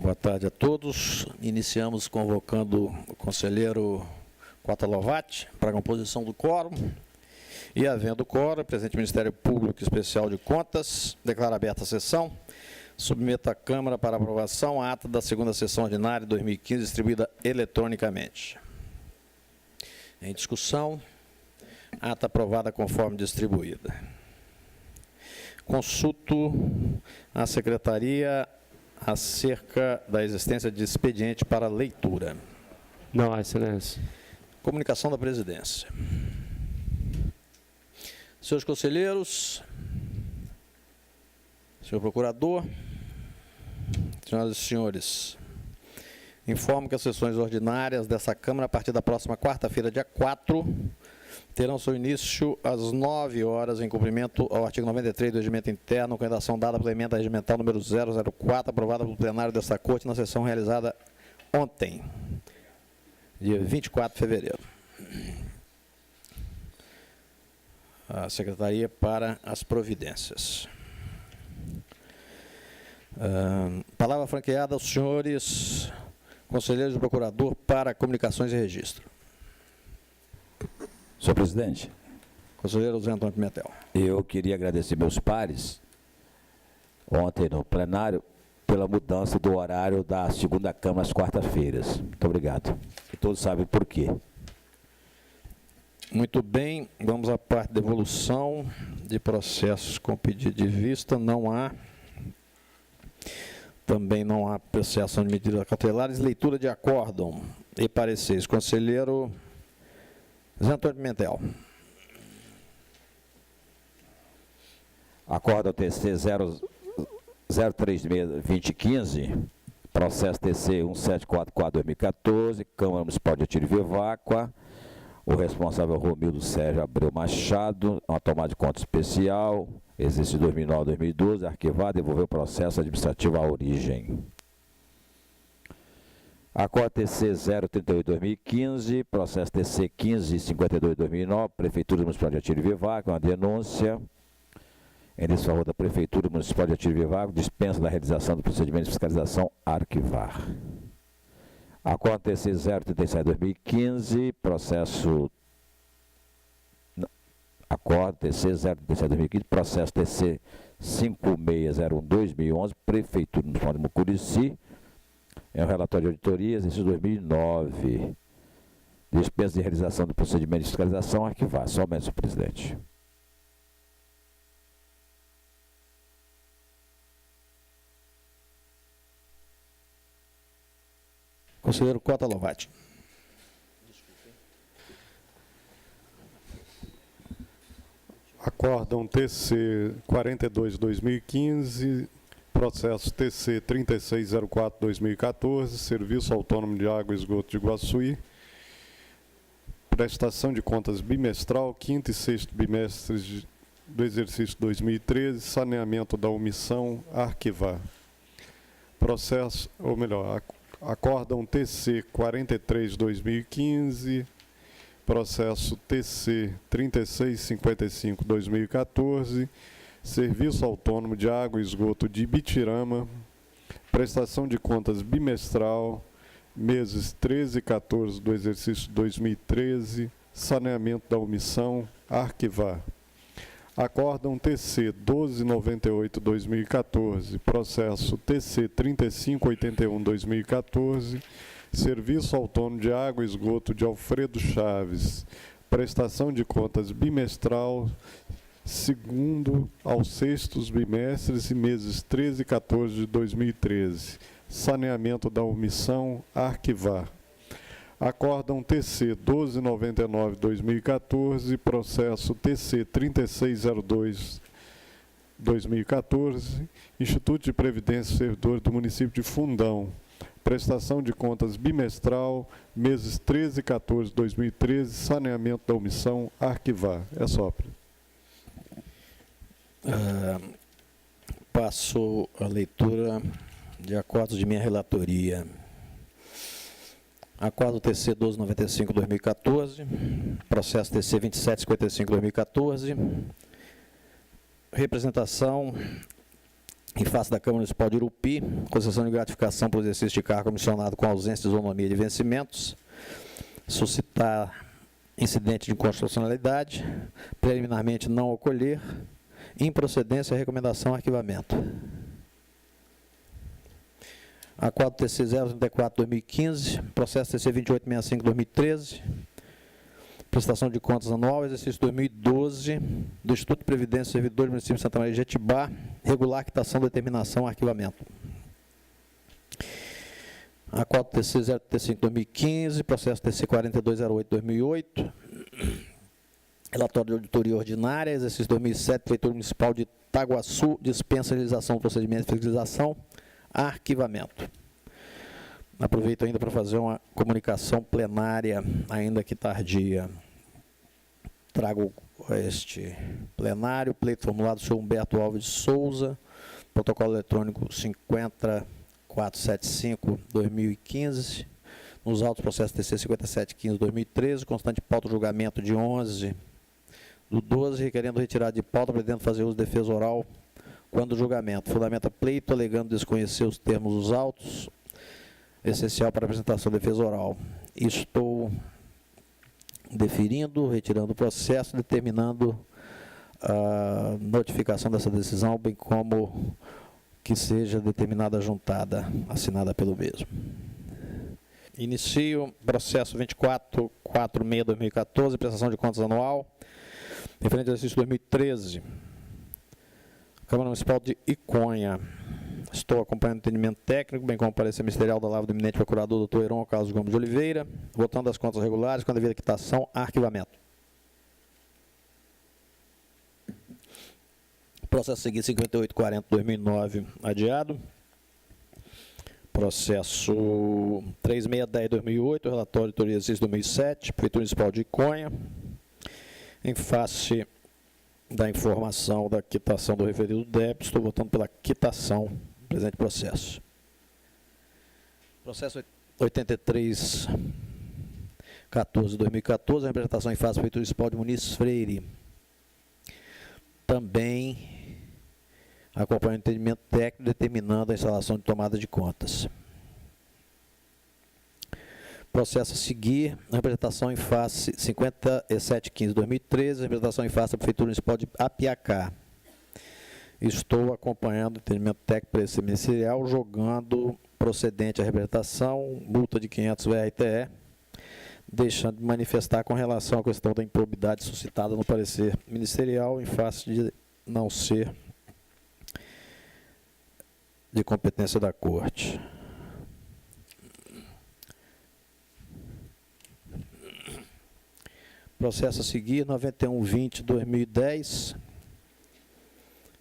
Boa tarde a todos. Iniciamos convocando o conselheiro Cota Lovati para a composição do quórum. E, havendo quórum, o presidente do Ministério Público Especial de Contas declara aberta a sessão. Submeto à Câmara para aprovação a ata da segunda sessão ordinária de 2015, distribuída eletronicamente. Em discussão, ata aprovada conforme distribuída. Consulto a Secretaria acerca da existência de expediente para leitura. Não, Excelência. Comunicação da Presidência. Senhores conselheiros, senhor procurador, senhoras e senhores, informo que as sessões ordinárias dessa Câmara, a partir da próxima quarta-feira, dia 4, terão seu início às 9 horas, em cumprimento ao artigo 93 do Regimento Interno, com redação dada pela emenda regimental número 004, aprovada pelo plenário desta Corte na sessão realizada ontem, dia 24 de fevereiro. A Secretaria para as providências. Palavra franqueada aos senhores conselheiros do procurador para comunicações e registro. Senhor presidente. Conselheiro José Antônio Pimentel. Eu queria agradecer meus pares, ontem no plenário, pela mudança do horário da segunda Câmara às quartas-feiras. Muito obrigado. E todos sabem por quê. Muito bem, vamos à parte de evolução de processos com pedido de vista. Não há. Também não há apreciação de medidas cautelares. Leitura de acórdão e pareceres. Conselheiro José Antônio Pimentel. Acórdão TC 036-2015, processo TC 1744-2014, Câmara Municipal de Itiriviváqua. O responsável é o Romildo Sérgio Abreu Machado, uma tomada de conta especial, exercício 2009-2012, arquivado, devolveu o processo administrativo à origem. Acordo TC 038-2015, processo TC 1552-2009, Prefeitura Municipal de Itiriviváqua, uma denúncia em desfavor da Prefeitura Municipal de Itiriviváqua, dispensa da realização do procedimento de fiscalização arquivar. Acordo TC 037-2015, processo... Acordo TC 037-2015, processo TC 5601-2011, Prefeitura Municipal de Mucurici, é um relatório de auditoria, exercício 2009. Dispensa de realização do procedimento de fiscalização arquivar. Somente, senhor presidente. Conselheiro Cota Lovati. Acórdão TC 42-2015, processo TC 3604-2014, Serviço Autônomo de Água e Esgoto de Iguaçuí, prestação de contas bimestral, quinto e sexto bimestres do exercício 2013, saneamento da omissão, arquivar. Processo, ou melhor, acórdão TC 43-2015, processo TC 3655-2014, Serviço Autônomo de Água e Esgoto de Ibitirama, prestação de contas bimestral, meses 13 e 14 do exercício 2013, saneamento da omissão, arquivar. Acórdão TC 1298-2014, processo TC 3581-2014, Serviço Autônomo de Água e Esgoto de Alfredo Chaves, prestação de contas bimestral, segundo aos sextos bimestres e meses 13 e 14 de 2013, saneamento da omissão, arquivar. Acórdão TC 1299-2014, processo TC 3602-2014, Instituto de Previdência Servidores do município de Fundão, prestação de contas bimestral, meses 13 e 14 de 2013, saneamento da omissão, arquivar. É só. Passo a leitura de acordos de minha relatoria. Acordo TC 1295-2014, processo TC 2755-2014, representação em face da Câmara Municipal de Irupi, concessão de gratificação por exercício de cargo comissionado com ausência de isonomia de vencimentos, suscitar incidente de inconstitucionalidade, preliminarmente não ocorrer, improcedência, recomendação, arquivamento. Acordo TC 034/2015, processo TC 2865/2013, prestação de contas anual, exercício 2012, do Instituto de Previdência do Servidor do Município de Santa Maria de Jetibá, regular, quitação, determinação, arquivamento. Acordo TC 035/2015, processo TC 4208/2008, relatório de auditoria ordinária, exercício 2007, Prefeitura Municipal de Itaguaçu, dispensa realização do procedimento de fiscalização, arquivamento. Aproveito ainda para fazer uma comunicação plenária, ainda que tardia. Trago este plenário, pleito formulado por Humberto Alves de Souza, protocolo eletrônico 50475/2015, nos autos processo TC 5715/2013, constante pauta do julgamento de 11/12, requerendo retirada de pauta, pretendendo fazer uso de defesa oral quando o julgamento fundamenta pleito, alegando desconhecer os termos dos autos, essencial para a apresentação de defesa oral. Estou deferindo, retirando o processo, determinando a notificação dessa decisão, bem como que seja determinada a juntada, assinada pelo mesmo. Inicio processo 2446/2014, prestação de contas anual, referente ao exercício 2013. Câmara Municipal de Iconha. Estou acompanhando o entendimento técnico, bem como o parecer ministerial da Lavra do eminente procurador Dr. Heron Carlos Gomes de Oliveira, votando as contas regulares com a devida quitação, arquivamento. Processo seguinte 5840/2009, adiado. Processo 3610/2008, relatório de auditoria exercício 2007, Prefeitura Municipal de Iconha, em face da informação da quitação do referido débito, estou votando pela quitação do presente processo. Processo 8314/2014, representação em face da Prefeitura Municipal de Muniz Freire. Também acompanha o entendimento técnico determinando a instalação de tomada de contas. Processo a seguir, representação em face 5715/2013, representação em face da Prefeitura Municipal de Apiacá. Estou acompanhando o entendimento técnico parecer ministerial, jogando procedente a representação, multa de 500 VRTE, deixando de manifestar com relação à questão da improbidade suscitada no parecer ministerial, em face de não ser de competência da Corte. Processo a seguir, 9120/2010.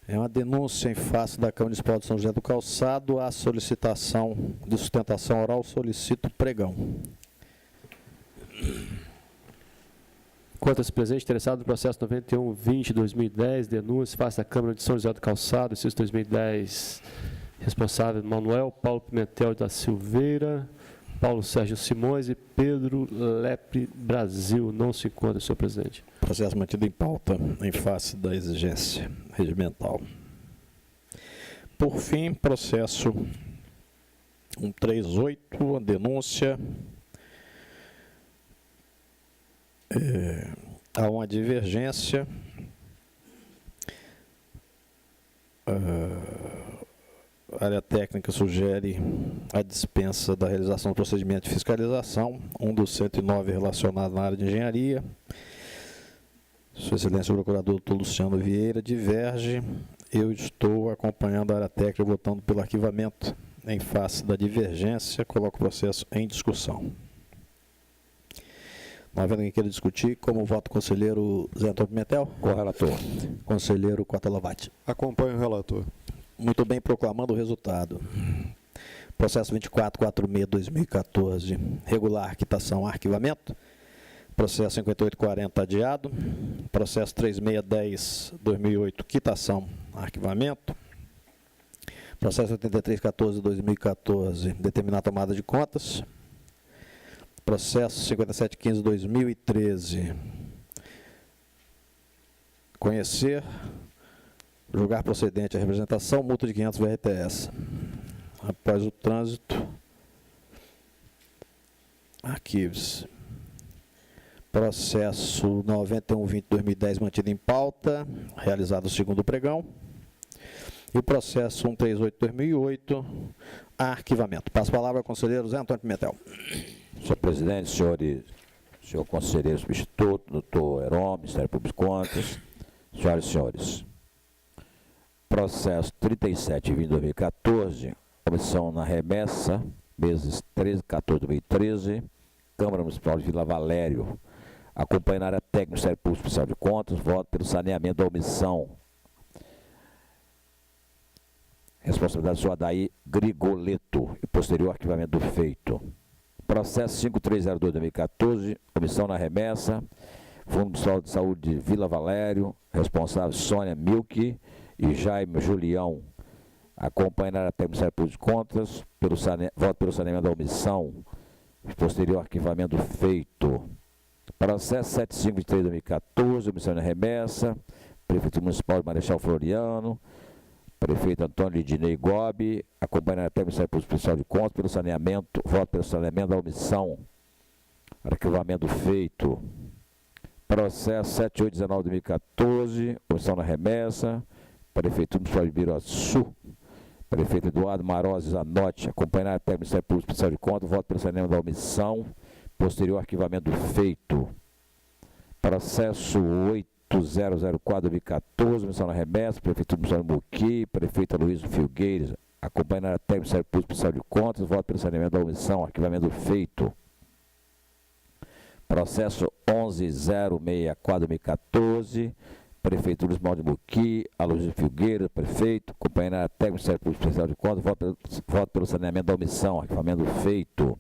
É uma denúncia em face da Câmara Municipal de São José do Calçado, a solicitação de sustentação oral, solicito pregão. Contas presente, interessado no processo 9120/2010, denúncia, face da Câmara de São José do Calçado, exercício 2010, responsável Manuel Paulo Pimentel da Silveira, Paulo Sérgio Simões e Pedro Lepre Brasil. Não se encontra, senhor presidente. Processo mantido em pauta em face da exigência regimental. Por fim, processo 138, a denúncia. Há uma divergência. A área técnica sugere a dispensa da realização do procedimento de fiscalização, um dos 109 relacionado na área de engenharia. Sua Excelência o Procurador Dr. Luciano Vieira diverge. Eu estou acompanhando a área técnica, votando pelo arquivamento. Em face da divergência, coloco o processo em discussão. Não havendo quem queira discutir, como voto o conselheiro Zé Antônio Pimentel? Com o relator. Conselheiro Quatalovati. Acompanho o relator. Muito bem, proclamando o resultado. Processo 2446/2014, regular, quitação, arquivamento. Processo 5840, adiado. Processo 3610/2008, quitação, arquivamento. Processo 8314/2014, determinar a tomada de contas. Processo 5715/2013, conhecer. Julgar procedente a representação, multa de 500 VRTS. Após o trânsito, arquivos. Processo 9120-2010 mantido em pauta, realizado o segundo pregão. E o processo 138-2008, arquivamento. Passo a palavra ao conselheiro Zé Antônio Pimentel. Senhor presidente, senhor conselheiro substituto, doutor Heron, Ministério Público de Contas, senhoras e senhores. Processo 37-2014, omissão na remessa, meses 13 e 14 de 2013, Câmara Municipal de Vila Valério, acompanhando a área técnica do Ministério Público Especial de Contas, voto pelo saneamento da omissão. Responsabilidade do senhor Adair Grigoleto e posterior arquivamento do feito. Processo 5302-2014, omissão na remessa, Fundo Municipal de Saúde de Vila Valério, responsável Sônia Milke e Jaime Julião, acompanhando a área técnica do Ministério Público de Contas, voto pelo saneamento da omissão, posterior arquivamento do feito. Processo 7523-2014, omissão na remessa, Prefeitura Municipal de Marechal Floriano, prefeito Antônio Lidinei Gobi, acompanhando até o Ministério Público Especial de Contas pelo saneamento, voto pelo saneamento da omissão, arquivamento feito. Processo 7819-2014, omissão na remessa, Prefeitura Municipal de Biraçu, prefeito Eduardo Marozzi Zanotti, acompanhando até o Ministério Público Especial de Contas, voto pelo saneamento da omissão, posterior arquivamento feito. Processo 8004-2014, omissão na remessa, Prefeitura Municipal de Muqui, prefeito Luiz Filgueiras, acompanhando até o Ministério Público Especial de Contas, voto pelo saneamento da omissão, arquivamento feito. Processo 11064-2014, Prefeitura Municipal de Muqui, Luiz Filgueiras, prefeito, acompanhando até o Ministério Público Especial de Contas, voto pelo saneamento da omissão, arquivamento feito.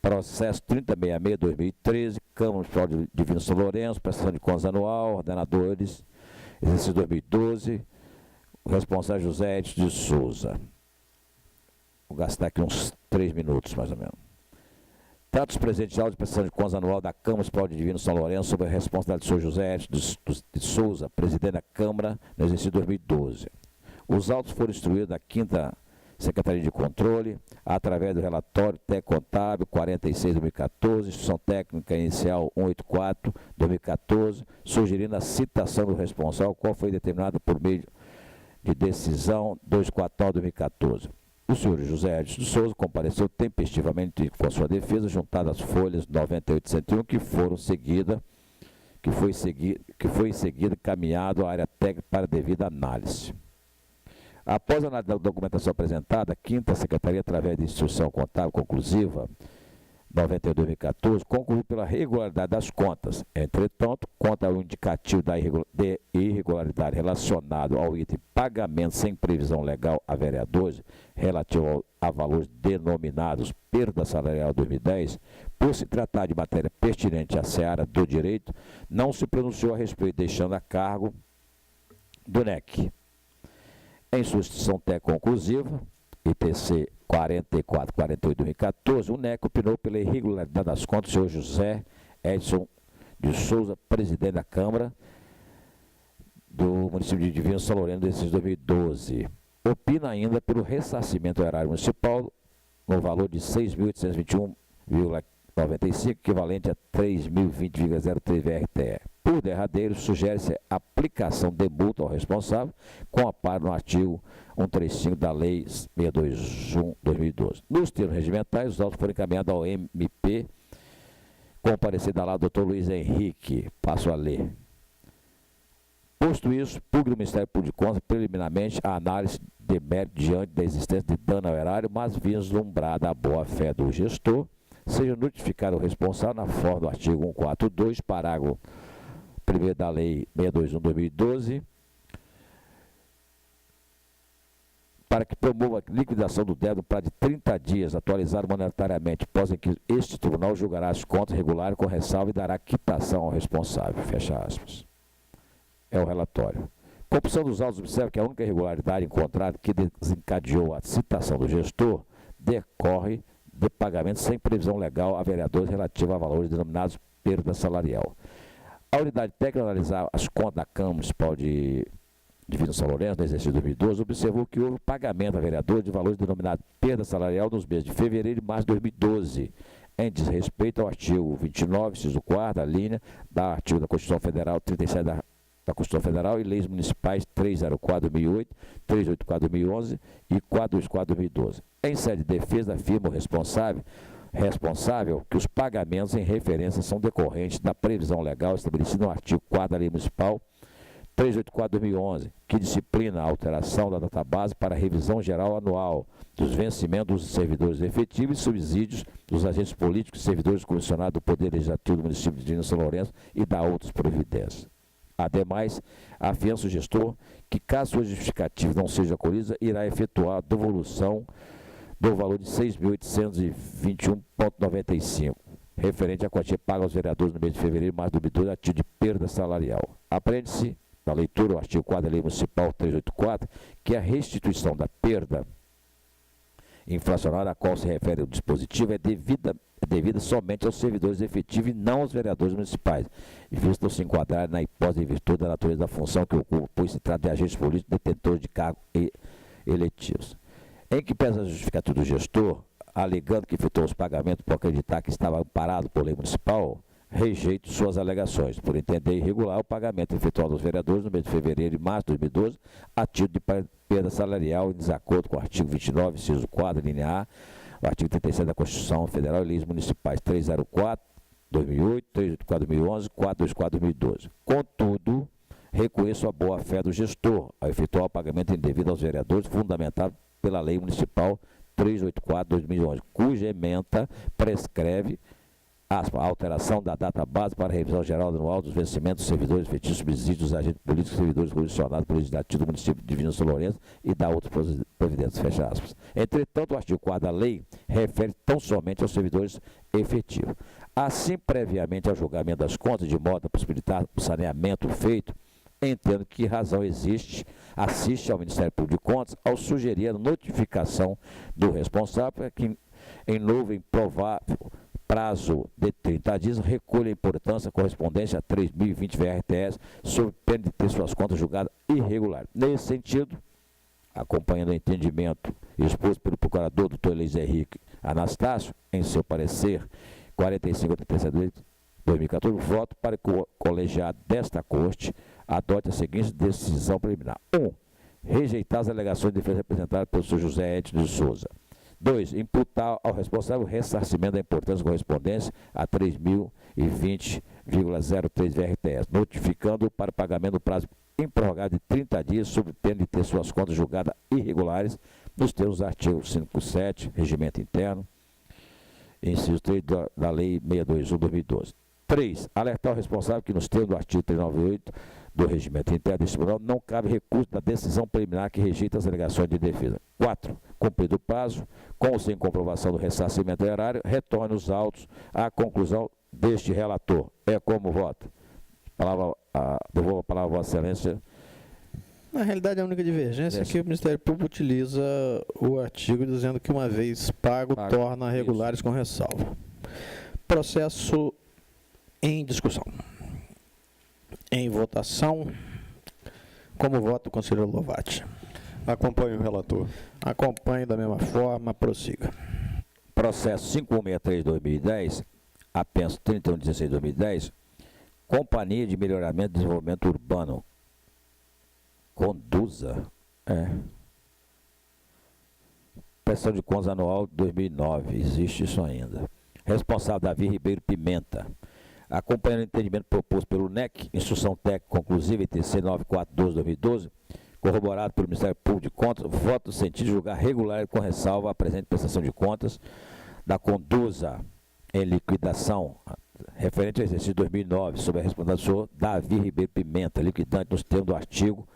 Processo 3066-2013, Câmara Municipal de Divino São Lourenço, prestação de contas anual, ordenadores, exercício 2012, o responsável José Edson de Souza. Vou gastar aqui uns 3 minutos, mais ou menos. Tratos presentes de áudio de prestação de contas anual da Câmara Municipal de Divino São Lourenço, sob a responsabilidade do senhor José Edson de Souza, presidente da Câmara, no exercício 2012. Os autos foram instruídos da 5ª Secretaria de Controle, através do relatório técnico contábil 46-2014, Instrução Técnica Inicial 184-2014, sugerindo a citação do responsável, qual foi determinada por meio de decisão 249-2014. O senhor José Edson de Souza compareceu tempestivamente com a sua defesa, juntada às folhas 98-101, que foi em seguida caminhado à área técnica para devida análise. Após a análise da documentação apresentada, a 5ª Secretaria, através de instrução contábil conclusiva 92-2014, concluiu pela regularidade das contas. Entretanto, quanto ao indicativo de irregularidade relacionado ao item pagamento sem previsão legal a vereadores, relativo a valores denominados perda salarial 2010, por se tratar de matéria pertinente à seara do direito, não se pronunciou a respeito, deixando a cargo do NEC. Em sua instrução técnica conclusiva, IPC 4448-2014, o NEC opinou pela irregularidade das contas do senhor José Edson de Souza, presidente da Câmara do município de Divino São Lourenço, desde 2012. Opina ainda pelo ressarcimento ao erário municipal no valor de R$ 6.821,95, equivalente a 3.020,03 VRTE. Por derradeiro, sugere-se a aplicação de multa ao responsável, com amparo no artigo 135 da Lei 621/2012. Nos termos regimentais, os autos foram encaminhados ao MP, com o parecer da lá do Dr. Luiz Henrique. Passo a ler. Posto isso, publica o Ministério Público de Contas preliminarmente a análise de mérito diante da existência de dano ao erário, mas vislumbrada a boa-fé do gestor, seja notificado o responsável na forma do artigo 142, parágrafo 1º da Lei 621/2012, para que promova a liquidação do débito no prazo de 30 dias, atualizado monetariamente, após em que este tribunal julgará as contas regulares com ressalva e dará quitação ao responsável. Fecha aspas. É o relatório. Com a opção dos autos, observa que a única irregularidade encontrada que desencadeou a citação do gestor decorre de pagamento sem previsão legal a vereadores relativo a valores denominados perda salarial. A unidade técnica analisar as contas da Câmara Municipal de Divino São Lourenço, no exercício de 2012, observou que houve pagamento a vereadores de valores denominados perda salarial nos meses de fevereiro e março de 2012, em desrespeito ao artigo 29, inciso 4º, da linha da artigo da Constituição Federal 37 da Constituição Federal e leis municipais 304/2008, 384/2011 e 424/2012. Em sede de defesa, afirma o responsável que os pagamentos em referência são decorrentes da previsão legal estabelecida no artigo 4º da Lei Municipal 384/2011, que disciplina a alteração da database para revisão geral anual dos vencimentos dos servidores efetivos e subsídios dos agentes políticos e servidores comissionados do Poder Legislativo do município de Divino São Lourenço e da outras providências. Ademais, afiança o gestor que, caso sua justificativa não seja acolhida, irá efetuar a devolução do valor de R$ 6.821,95, referente à quantia paga aos vereadores no mês de fevereiro e março de 2012 a título de perda salarial. Aprende-se, na leitura, o artigo 4º da Lei Municipal 384, que a restituição da perda inflacionária a qual se refere o dispositivo é devida somente aos servidores efetivos e não aos vereadores municipais, visto se enquadrar na hipótese em virtude da natureza da função que ocupa, pois se trata de agentes políticos detentores de cargos eletivos. Em que pesa a justificativa do gestor, alegando que efetuou os pagamentos por acreditar que estava amparado por lei municipal, rejeito suas alegações, por entender irregular o pagamento efetuado aos vereadores no mês de fevereiro e março de 2012, a título de perda salarial em desacordo com o artigo 29, inciso 4º, linha A, o artigo 37 da Constituição Federal e leis municipais 304/2008, 384/2011, 424/2012. Contudo, reconheço a boa-fé do gestor ao efetuar o pagamento indevido aos vereadores, fundamentado pela Lei Municipal 384/2011, cuja ementa prescreve a alteração da data-base para a revisão geral anual dos vencimentos dos servidores efetivos, subsídios dos agentes políticos e servidores comissionados pelo Legislativo do município de Divino São Lourenço e da outras providências, fecha aspas. Entretanto, o artigo 4º da lei refere tão somente aos servidores efetivos. Assim, previamente ao julgamento das contas, de modo a possibilitar o saneamento feito, entendo que razão assiste ao Ministério Público de Contas ao sugerir a notificação do responsável para que, em novo e improvável prazo de 30 dias, recolha a importância correspondente a 3.020 VRTS, sob pena de ter suas contas julgadas irregulares. Nesse sentido, acompanhando o entendimento exposto pelo procurador Dr. Elis Henrique Anastácio, em seu parecer 45/87/2014, voto para que o colegiado desta Corte adote a seguinte decisão preliminar. 1. Rejeitar as alegações de defesa representadas pelo Sr. José Edson de Souza. 2. Imputar ao responsável o ressarcimento da importância correspondente a 3.020,03 VRTS, notificando-o para pagamento no prazo improrrogável de 30 dias, sob pena de ter suas contas julgadas irregulares, nos termos do artigo 57, Regimento Interno, inciso 3 da Lei 621/2012. 3. Alertar o responsável que, nos termos do artigo 398 do Regimento Interno deste Tribunal, não cabe recurso da decisão preliminar que rejeita as alegações de defesa. 4. Cumprido o prazo, com ou sem comprovação do ressarcimento erário, retorne os autos à conclusão deste relator. É como voto. Devolvo a palavra a Vossa Excelência. Na realidade, a única divergência é que o Ministério Público utiliza o artigo dizendo que, uma vez pago, torna regulares isso, com ressalva. Processo em discussão. Em votação, como vota o conselheiro Lovatti? Acompanhe o relator. Acompanhe da mesma forma, prossiga. Processo 5163/2010, apenso 3116/2010, Companhia de Melhoramento e Desenvolvimento Urbano, Conduza, prestação de contas anual 2009, existe isso ainda. Responsável Davi Ribeiro Pimenta. Acompanhando o entendimento proposto pelo NEC, Instrução Técnica Conclusiva ITC 9412/2012, corroborado pelo Ministério Público de Contas, voto no sentido de julgar regular e com ressalva a presente prestação de contas da Conduza em liquidação, referente ao exercício 2009, sob a responsabilidade do senhor Davi Ribeiro Pimenta, liquidante nos termos do artigo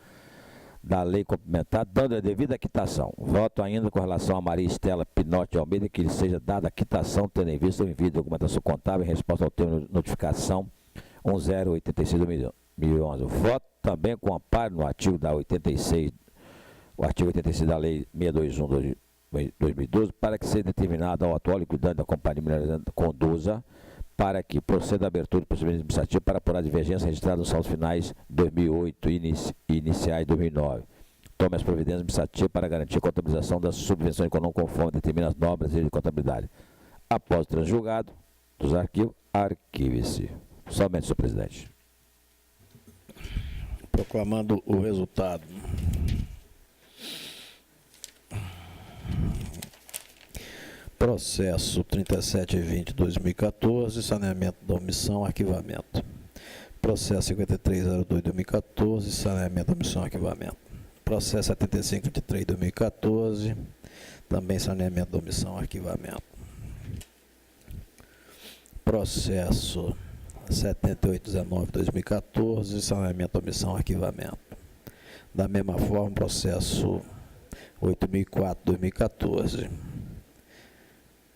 da lei complementar, dando a devida quitação. Voto ainda com relação a Maria Estela Pinotti de Almeida, que lhe seja dada a quitação, tendo em vista o envio de documentação contábil em resposta ao termo de notificação 1086/2011. Voto também com amparo no artigo da 86, o artigo 86 da lei 621/2012, para que seja determinado ao atual liquidante da Companhia Mineradora Conduza para que proceda a abertura do procedimento administrativo para apurar a divergência registrada nos saldos finais 2008 e iniciais 2009. Tome as providências administrativas para garantir a contabilização das subvenções econômicas conforme determina as normas de contabilidade. Após o transjulgado dos arquivos, arquive-se. Somente, senhor presidente. Proclamando o resultado. Processo 3720-2014, saneamento da omissão, arquivamento. Processo 5302-2014, saneamento da omissão, arquivamento. Processo 7523-2014, também saneamento da omissão, arquivamento. Processo 7819-2014, saneamento da omissão, arquivamento. Da mesma forma, processo 8004-2014.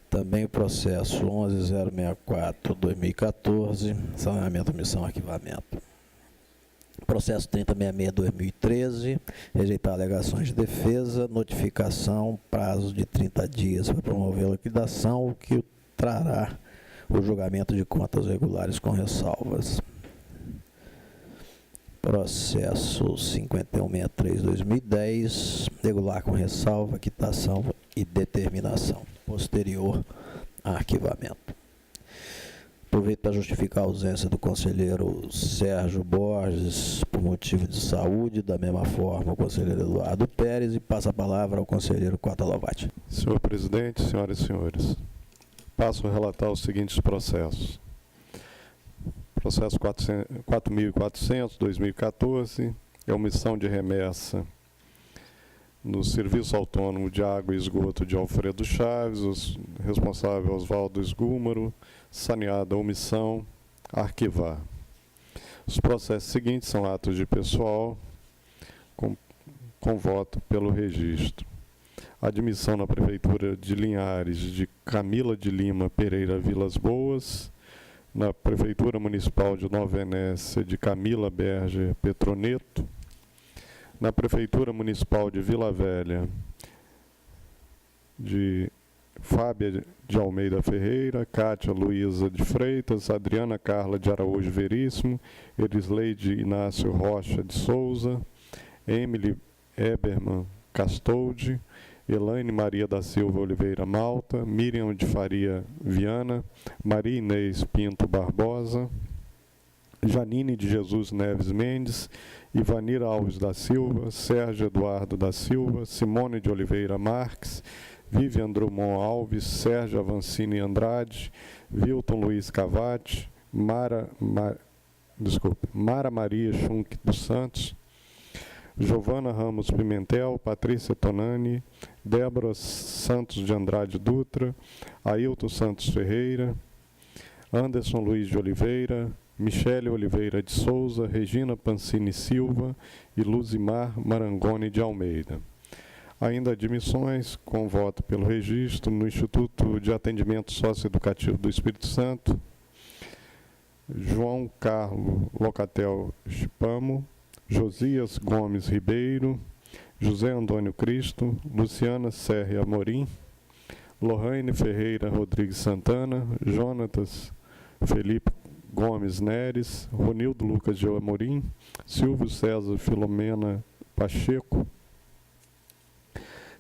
Também o processo 11064-2014, saneamento, omissão, arquivamento. Processo 3066-2013, rejeitar alegações de defesa, notificação, prazo de 30 dias para promover a liquidação, o que trará o julgamento de contas regulares com ressalvas. Processo 5163-2010, regular com ressalva, quitação e determinação, posterior a arquivamento. Aproveito para justificar a ausência do conselheiro Sérgio Borges por motivo de saúde, da mesma forma o conselheiro Eduardo Pérez, e passa a palavra ao conselheiro Cota Lovatti. Senhor presidente, senhoras e senhores, passo a relatar os seguintes processos. Processo 4.400-2014, é omissão de remessa no Serviço Autônomo de Água e Esgoto de Alfredo Chaves, o responsável Oswaldo Esgúmaro, saneada omissão, arquivar. Os processos seguintes são atos de pessoal com voto pelo registro. Admissão na Prefeitura de Linhares de Camila de Lima Pereira Vilas Boas, na Prefeitura Municipal de Nova Venécia de Camila Berger Petroneto, na Prefeitura Municipal de Vila Velha de Fábia de Almeida Ferreira, Cátia Luísa de Freitas, Adriana Carla de Araújo Veríssimo, Erisleide Inácio Rocha de Souza, Emily Eberman Castoldi, Elaine Maria da Silva Oliveira Malta, Miriam de Faria Viana, Maria Inês Pinto Barbosa, Janine de Jesus Neves Mendes, Ivanira Alves da Silva, Sérgio Eduardo da Silva, Simone de Oliveira Marques, Vivian Drummond Alves, Sérgio Avancini Andrade, Wilton Luiz Cavati, Mara Maria Schunk dos Santos, Giovana Ramos Pimentel, Patrícia Tonani, Débora Santos de Andrade Dutra, Ailton Santos Ferreira, Anderson Luiz de Oliveira, Michele Oliveira de Souza, Regina Pancini Silva e Luzimar Marangoni de Almeida. Ainda admissões com voto pelo registro no Instituto de Atendimento Socioeducativo do Espírito Santo, João Carlos Locatel Chipamo, Josias Gomes Ribeiro, José Antônio Cristo, Luciana Serra Amorim, Lohane Ferreira Rodrigues Santana, Jonatas Felipe Gomes Neres, Ronildo Lucas de Amorim, Silvio César Filomena Pacheco,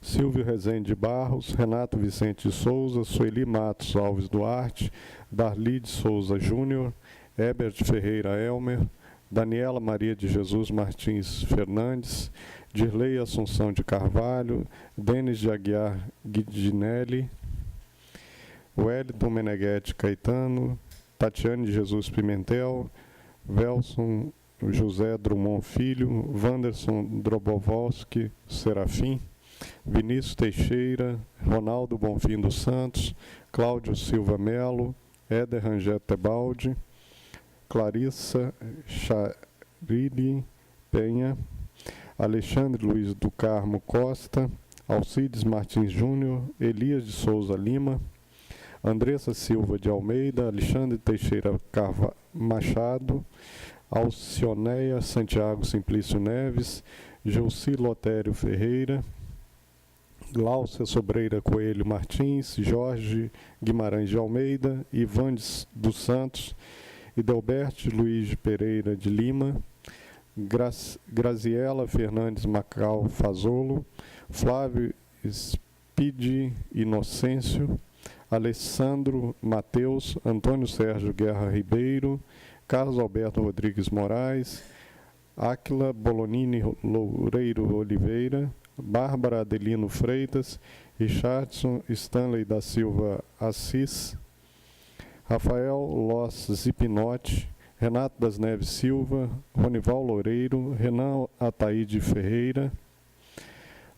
Silvio Rezende Barros, Renato Vicente de Souza, Sueli Matos Alves Duarte, Darli de Souza Júnior, Herbert Ferreira Elmer, Daniela Maria de Jesus Martins Fernandes, Dirley Assunção de Carvalho, Denis de Aguiar Guidinelli, Wellington Meneghetti Caetano, Tatiane de Jesus Pimentel, Velson José Drummond Filho, Wanderson Drobowski Serafim, Vinícius Teixeira, Ronaldo Bonfim dos Santos, Cláudio Silva Melo, Éder Rangel Tebaldi, Clarissa Charilli Penha, Alexandre Luiz do Carmo Costa, Alcides Martins Júnior, Elias de Souza Lima, Andressa Silva de Almeida, Alexandre Teixeira Machado, Alcioneia Santiago Simplício Neves, Gilci Lotério Ferreira, Gláucia Sobreira Coelho Martins, Jorge Guimarães de Almeida, Ivan dos Santos, Idelberte Luiz Pereira de Lima, Graziela Fernandes Macau Fazolo, Flávio Spidi Inocêncio, Alessandro Mateus, Antônio Sérgio Guerra Ribeiro, Carlos Alberto Rodrigues Moraes, Áquila Bolonini Loureiro Oliveira, Bárbara Adelino Freitas, Richardson Stanley da Silva Assis, Rafael Loss Zipinotti, Renato das Neves Silva, Ronival Loureiro, Renan Ataíde Ferreira,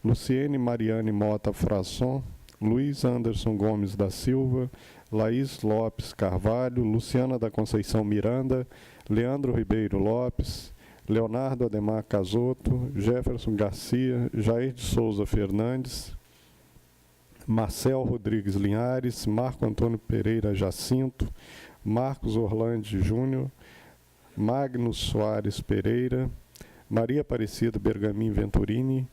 Luciene Mariane Mota Frasson, Luiz Anderson Gomes da Silva, Laís Lopes Carvalho, Luciana da Conceição Miranda, Leandro Ribeiro Lopes, Leonardo Ademar Casoto, Jefferson Garcia, Jair de Souza Fernandes, Marcel Rodrigues Linhares, Marco Antônio Pereira Jacinto, Marcos Orlandi Júnior, Magnus Soares Pereira, Maria Aparecida Bergamin Venturini,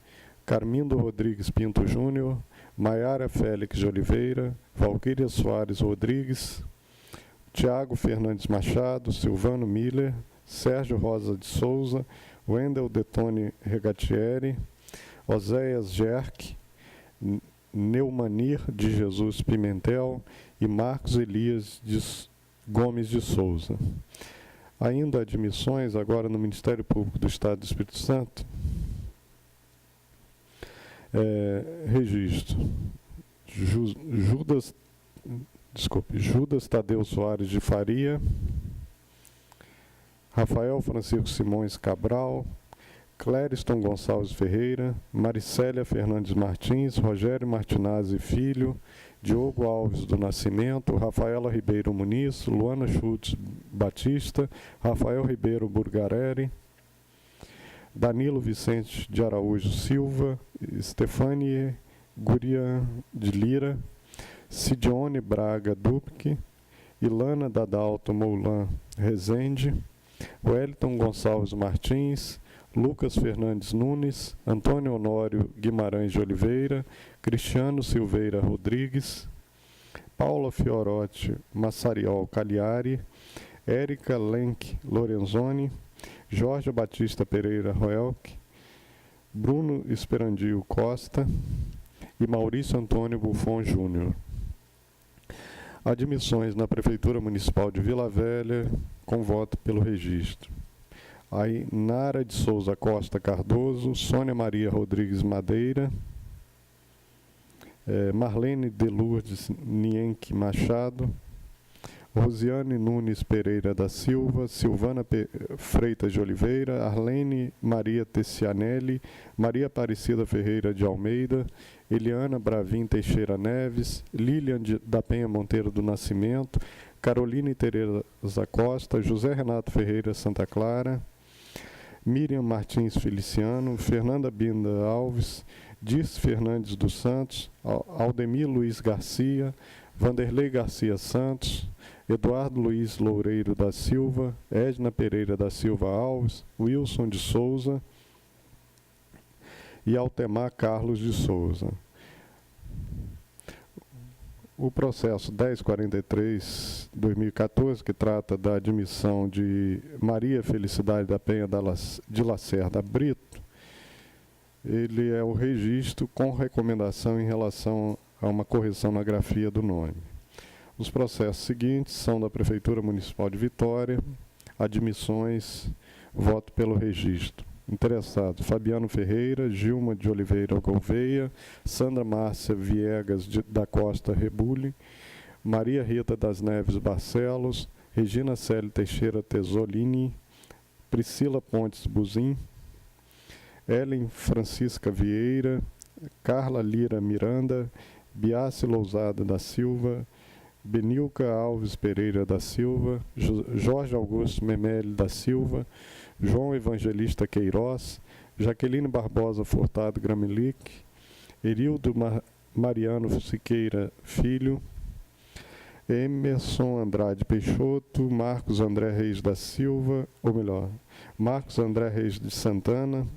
Carmindo Rodrigues Pinto Júnior, Maiara Félix de Oliveira, Valquíria Soares Rodrigues, Tiago Fernandes Machado, Silvano Miller, Sérgio Rosa de Souza, Wendel Detone Regatieri, Oséias Gerck, Neumanir de Jesus Pimentel e Marcos Elias Gomes de Souza. Ainda admissões agora no Ministério Público do Estado do Espírito Santo. Registro. Judas Tadeu Soares de Faria, Rafael Francisco Simões Cabral, Clériston Gonçalves Ferreira, Maricélia Fernandes Martins, Rogério Martinazzi Filho, Diogo Alves do Nascimento, Rafaela Ribeiro Muniz, Luana Schultz Batista, Rafael Ribeiro Burgarelli, Danilo Vicente de Araújo Silva, Stefanie Guria de Lira, Sidione Braga Dubke, Ilana Dadalto Moulan Rezende, Wellington Gonçalves Martins, Lucas Fernandes Nunes, Antônio Honório Guimarães de Oliveira, Cristiano Silveira Rodrigues, Paula Fiorotti Massariol Cagliari, Érica Lenk Lorenzoni, Jorge Batista Pereira Roelck, Bruno Esperandio Costa e Maurício Antônio Buffon Júnior. Admissões na Prefeitura Municipal de Vila Velha, com voto pelo registro. Aí, Nara de Souza Costa Cardoso, Sônia Maria Rodrigues Madeira, Marlene de Lourdes Nienque Machado, Rosiane Nunes Pereira da Silva, Silvana Freitas de Oliveira, Arlene Maria Tessianelli, Maria Aparecida Ferreira de Almeida, Eliana Bravin Teixeira Neves, Lilian da Penha Monteiro do Nascimento, Caroline Tereza Costa, José Renato Ferreira Santa Clara, Miriam Martins Feliciano, Fernanda Binda Alves, Dirce Fernandes dos Santos, Aldemir Luiz Garcia, Vanderlei Garcia Santos, Eduardo Luiz Loureiro da Silva, Edna Pereira da Silva Alves, Wilson de Souza e Altemar Carlos de Souza. O processo 1043/2014, que trata da admissão de Maria Felicidade da Penha de Lacerda Brito, ele é o registro com recomendação em relação a uma correção na grafia do nome. Os processos seguintes são da Prefeitura Municipal de Vitória, admissões, voto pelo registro. Interessados: Fabiano Ferreira, Gilma de Oliveira Gouveia, Sandra Márcia Viegas da Costa Rebule, Maria Rita das Neves Barcelos, Regina Célio Teixeira Tesolini, Priscila Pontes Buzim, Ellen Francisca Vieira, Carla Lira Miranda, Biace Lousada da Silva, Benilca Alves Pereira da Silva, Jorge Augusto Memeli da Silva, João Evangelista Queiroz, Jaqueline Barbosa Furtado Gramilic, Erildo Mariano Siqueira Filho, Emerson Andrade Peixoto, Marcos André Reis da Silva, ou melhor, Marcos André Reis de Santana,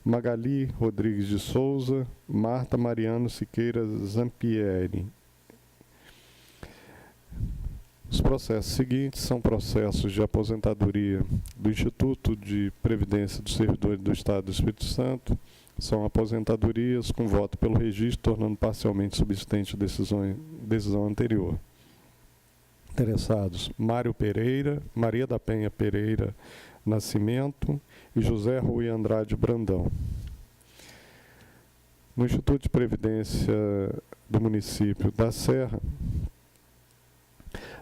Magali Rodrigues de Souza, Marta Mariano Siqueira Zampieri. Os processos seguintes são processos de aposentadoria do Instituto de Previdência dos Servidores do Estado do Espírito Santo. São aposentadorias com voto pelo registro, tornando parcialmente subsistente decisão anterior. Interessados: Mário Pereira, Maria da Penha Pereira Nascimento e José Rui Andrade Brandão. No Instituto de Previdência do município da Serra,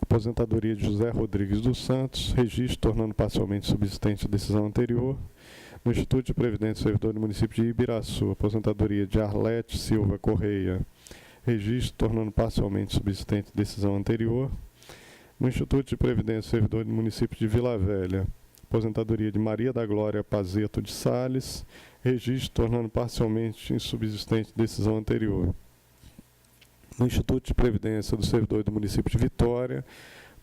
aposentadoria de José Rodrigues dos Santos, registro tornando parcialmente subsistente a decisão anterior. No Instituto de Previdência do Servidor do município de Ibiraçu, aposentadoria de Arlete Silva Correia, registro tornando parcialmente subsistente a decisão anterior. No Instituto de Previdência do Servidor do município de Vila Velha, aposentadoria de Maria da Glória Pazeto de Sales, registro tornando parcialmente insubsistente a decisão anterior. No Instituto de Previdência do Servidor do município de Vitória,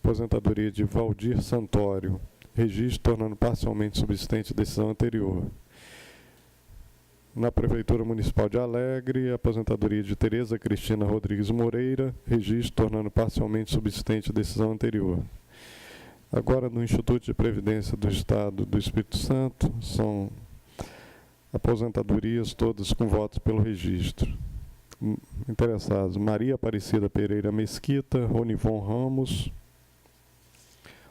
aposentadoria de Valdir Santório, registro tornando parcialmente subsistente a decisão anterior. Na Prefeitura Municipal de Alegre, aposentadoria de Tereza Cristina Rodrigues Moreira, registro tornando parcialmente subsistente a decisão anterior. Agora, no Instituto de Previdência do Estado do Espírito Santo, são aposentadorias todas com votos pelo registro. Interessados: Maria Aparecida Pereira Mesquita, Ronivon Ramos,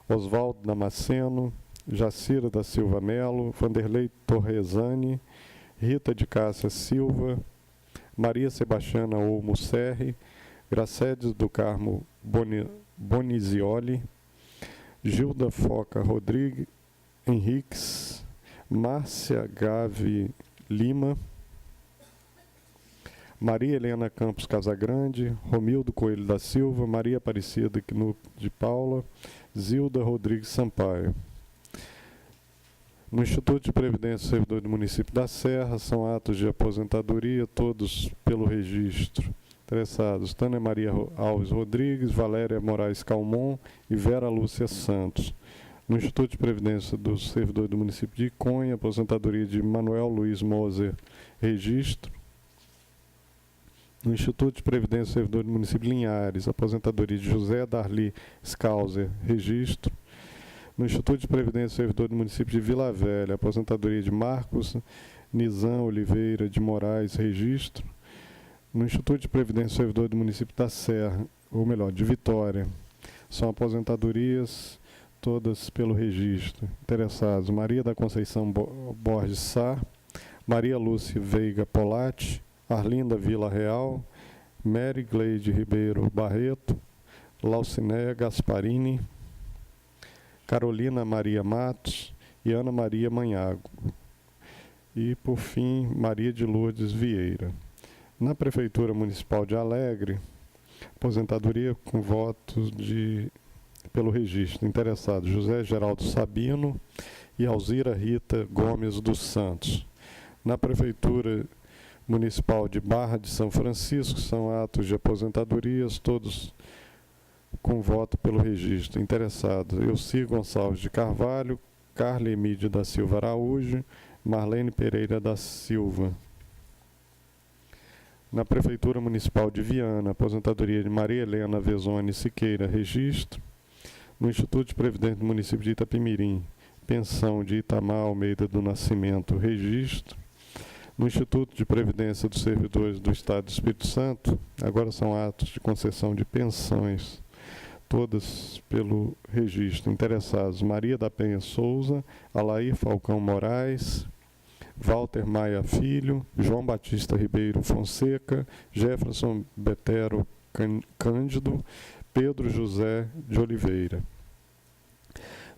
Oswaldo Damasceno, Jacira da Silva Melo, Vanderlei Torresani, Rita de Cássia Silva, Maria Sebastiana Olmo Serri, Gracedes do Carmo Bonizioli, Gilda Foca Rodrigues Henriques, Márcia Gavi Lima, Maria Helena Campos Casagrande, Romildo Coelho da Silva, Maria Aparecida de Paula, Zilda Rodrigues Sampaio. No Instituto de Previdência do Servidor do município da Serra, são atos de aposentadoria, todos pelo registro. Interessados: Tânia Maria Alves Rodrigues, Valéria Moraes Calmon e Vera Lúcia Santos. No Instituto de Previdência do Servidor do município de Iconha, aposentadoria de Manuel Luiz Moser, registro. No Instituto de Previdência do Servidor do município de Linhares, aposentadoria de José Darli Scalzer, registro. No Instituto de Previdência do Servidor do município de Vila Velha, aposentadoria de Marcos Nizam Oliveira de Moraes, registro. No Instituto de Previdência do Servidor do município da Serra, ou melhor, de Vitória, são aposentadorias todas pelo registro. Interessados: Maria da Conceição Borges Sá, Maria Lúcia Veiga Polatti, Arlinda Vila Real, Mary Gleide Ribeiro Barreto, Laucinéia Gasparini, Carolina Maria Matos e Ana Maria Manhago. E, por fim, Maria de Lourdes Vieira. Na Prefeitura Municipal de Alegre, aposentadoria com votos pelo registro. Interessados: José Geraldo Sabino e Alzira Rita Gomes dos Santos. Na Prefeitura Municipal de Barra de São Francisco, são atos de aposentadorias, todos com voto pelo registro. Interessados: Elci Gonçalves de Carvalho, Carla Emídia da Silva Araújo, Marlene Pereira da Silva. Na Prefeitura Municipal de Viana, aposentadoria de Maria Helena Vezone Siqueira, registro. No Instituto de Previdência do município de Itapemirim, pensão de Itamar Almeida do Nascimento, registro. No Instituto de Previdência dos Servidores do Estado do Espírito Santo, agora são atos de concessão de pensões, todas pelo registro. Interessados: Maria da Penha Souza, Alair Falcão Moraes, Walter Maia Filho, João Batista Ribeiro Fonseca, Jefferson Betero Cândido, Pedro José de Oliveira.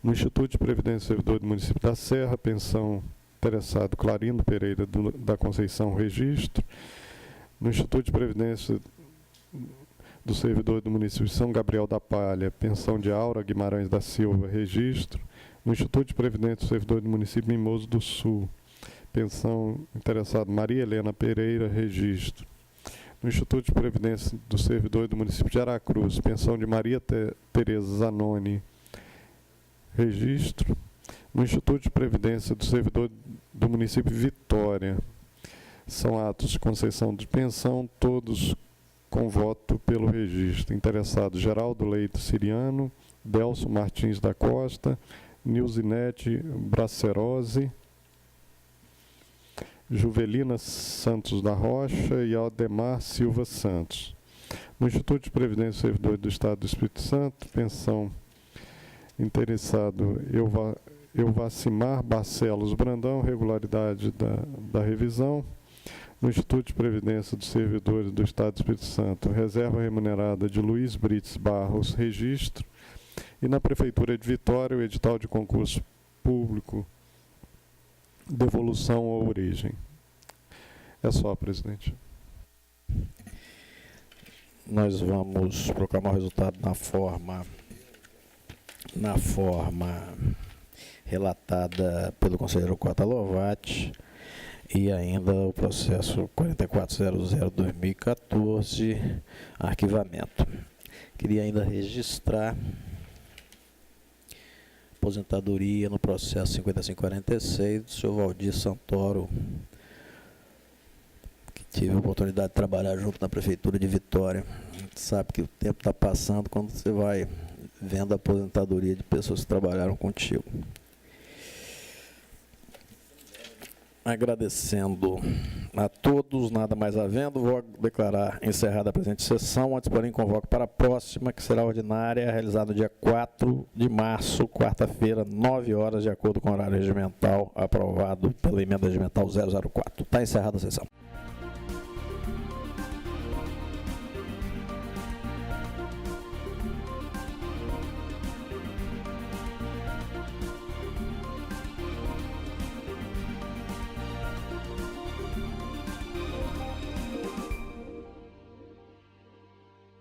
No Instituto de Previdência do Servidor do município da Serra, pensão interessado Clarindo Pereira da Conceição, registro. No Instituto de Previdência do Servidor do município de São Gabriel da Palha, pensão de Aura Guimarães da Silva, registro. No Instituto de Previdência do Servidor do município de Mimoso do Sul, pensão interessado Maria Helena Pereira, registro. No Instituto de Previdência do Servidor do município de Aracruz, pensão de Maria Tereza Zanoni, registro. No Instituto de Previdência do Servidor do município de Vitória. São atos de concessão de pensão, todos com voto pelo registro. Interessado: Geraldo Leito Siriano, Delso Martins da Costa, Nilzinete Bracerose, Juvelina Santos da Rocha e Aldemar Silva Santos. No Instituto de Previdência dos Servidores do Estado do Espírito Santo, pensão interessado Elvacimar Barcelos Brandão, regularidade da revisão. No Instituto de Previdência dos Servidores do Estado do Espírito Santo, reserva remunerada de Luiz Brites Barros, registro. E na Prefeitura de Vitória, o edital de concurso público, devolução à origem. É só, presidente. Nós vamos proclamar o resultado na forma relatada pelo conselheiro Cota Lovati e ainda o processo 4400/2014, arquivamento. Queria ainda registrar aposentadoria no processo 5546 do senhor Valdir Santoro, que tive a oportunidade de trabalhar junto na Prefeitura de Vitória. A gente sabe que o tempo está passando quando você vai vendo a aposentadoria de pessoas que trabalharam contigo. Agradecendo a todos, nada mais havendo, vou declarar encerrada a presente sessão, antes porém convoco para a próxima, que será ordinária, realizada no dia 4 de março, quarta-feira, 9 horas, de acordo com o horário regimental aprovado pela emenda regimental 004. Está encerrada a sessão.